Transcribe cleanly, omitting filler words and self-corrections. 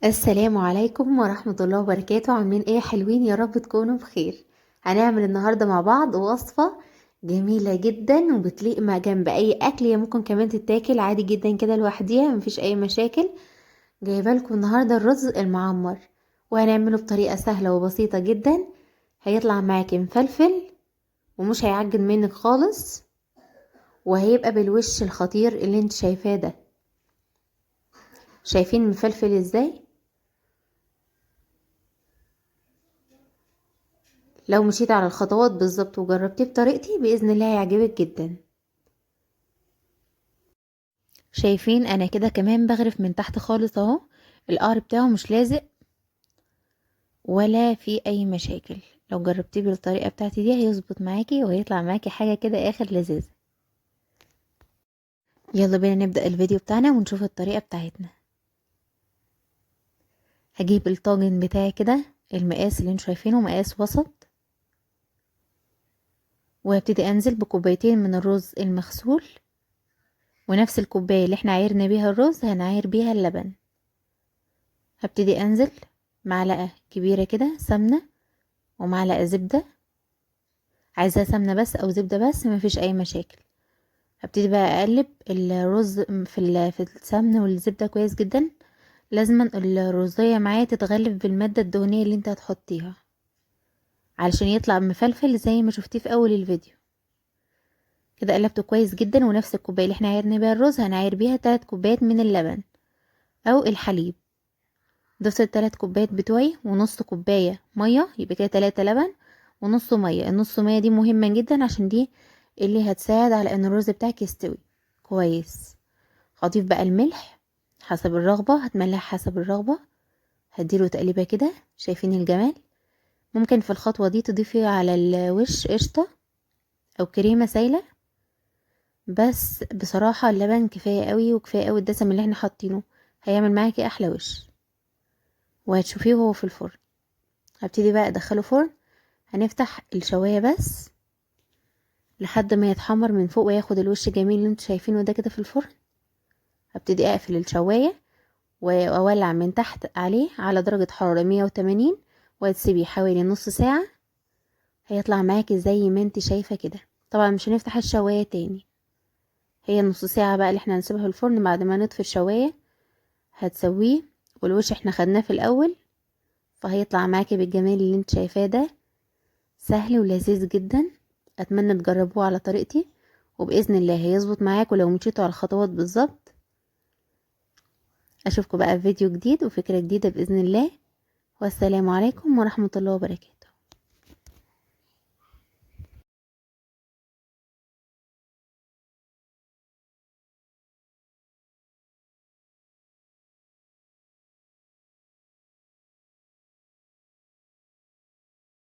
السلام عليكم ورحمة الله وبركاته. عاملين ايه حلوين؟ يا رب تكونوا بخير. هنعمل النهاردة مع بعض وصفة جميلة جدا وبتليق مع جنب اي اكل. هي ممكن كمان تتاكل عادي جدا كده لوحديها، مفيش اي مشاكل. جايبه لكم النهاردة الرز المعمر، وهنعمله بطريقة سهلة وبسيطة جدا. هيطلع معاكي مفلفل ومش هيعجن منك خالص، وهيبقى بالوش الخطير اللي انت شايفاه ده. شايفين مفلفل ازاي؟ لو مشيت على الخطوات بالظبط وجربتيه بطريقتي بإذن الله هيعجبك جدا. شايفين انا كده كمان بغرف من تحت خالص اهو، القعر بتاعه مش لازق ولا في اي مشاكل. لو جربتيه بالطريقة بتاعتي دي هيظبط معاكي وهيطلع معاكي حاجة كده اخر لذيذ. يلا بينا نبدأ الفيديو بتاعنا ونشوف الطريقة بتاعتنا. هجيب الطاجن بتاعي كده، المقاس اللي انتوا شايفينه مقاس وسط، وهبتدي انزل بكوبايتين من الرز المغسول، ونفس الكوباية اللي احنا عايرنا بيها الرز هنعاير بيها اللبن. هبتدي انزل معلقة كبيرة كده سمنة ومعلقة زبدة، عايزة سمنة بس او زبدة بس مفيش اي مشاكل. هبتدي بقى اقلب الرز في السمنة والزبدة كويس جدا. لازما الرزية معايا تتغلف بالمادة الدهنية اللي انت هتحطيها علشان يطلع مفلفل زي ما شفتيه في اول الفيديو. كده قلبته كويس جدا، ونفس الكوباية اللي احنا عايرنا بيها الرز هنعاير بيها 3 كوبايات من اللبن او الحليب. ضفت ال3 كوبايات بتوعي ونص كوباية مية، يبقى كده 3 لبن ونص مية. النص مية دي مهمة جدا عشان دي اللي هتساعد على ان الرز بتاعك يستوي كويس. هضيف بقى الملح حسب الرغبة، هتملح حسب الرغبة. هديله تقليبة كده، شايفين الجمال؟ ممكن في الخطوة دي تضيفي على الوش قشطة او كريمة سايلة، بس بصراحة اللبن كفاية قوي وكفاية قوي الدسم اللي احنا حاطينه، هيعمل معاكي احلى وش وهتشوفيه وهو في الفرن. هبتدي بقى ادخله فرن، هنفتح الشواية بس لحد ما يتحمر من فوق وياخد الوش الجميل اللي انتوا شايفينه ده كده في الفرن. هبتدي اقفل الشواية واولع من تحت عليه على درجة حرارة 180، وهتسيبيه حوالي نص ساعة. هيطلع معاكي زي ما انت شايفة كده. طبعا مش هنفتح الشواية تاني، هي نص ساعة بقى اللي احنا هنسيبها في الفرن بعد ما نطفي الشواية هتسويه. والوش احنا خدناه في الاول، فهيطلع معاكي بالجمال اللي انت شايفاه ده. سهل ولذيذ جدا، اتمنى تجربوه على طريقتي وباذن الله هيظبط معاكم لو مشيتوا على الخطوات بالظبط. اشوفكم بقى في فيديو جديد وفكرة جديدة باذن الله، والسلام عليكم ورحمة الله وبركاته.